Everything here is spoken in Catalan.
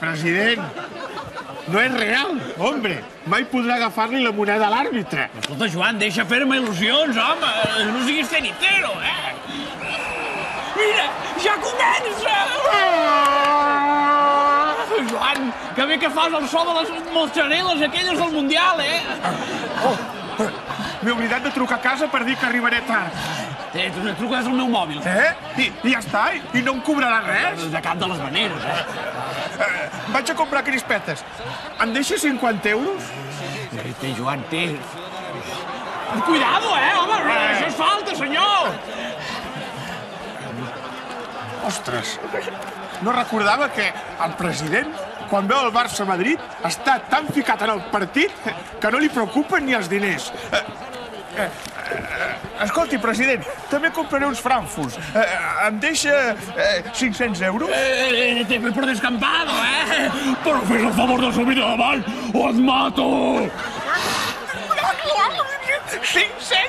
President, no és real, hombre. Mai podrà agafar-li la moneda a l'àrbitre. Escolta, Joan, deixa fer-me il·lusions, home. No siguis cenitero, Mira, ja comença! Joan, que bé que fas el so de les mozzarelles aquelles del Mundial, M'he oblidat de trucar a casa per dir que arribaré tard. Tu no truques al meu mòbil. I ja està? I no em cobrarà res? De cap de les maneres, Vaig a comprar crispetes. Em deixa 50 euros? Té, Joan, té. Cuidado, home! Això és falta, senyor! Ostres, no recordava que el president, quan veu el Barça-Madrid, està tan ficat en el partit que no li preocupen ni els diners. Escolti, president, també compraré uns frankfurts. Em deixa 500 euros? Por descampado, Però fes el favor de subir davant o et mato! 500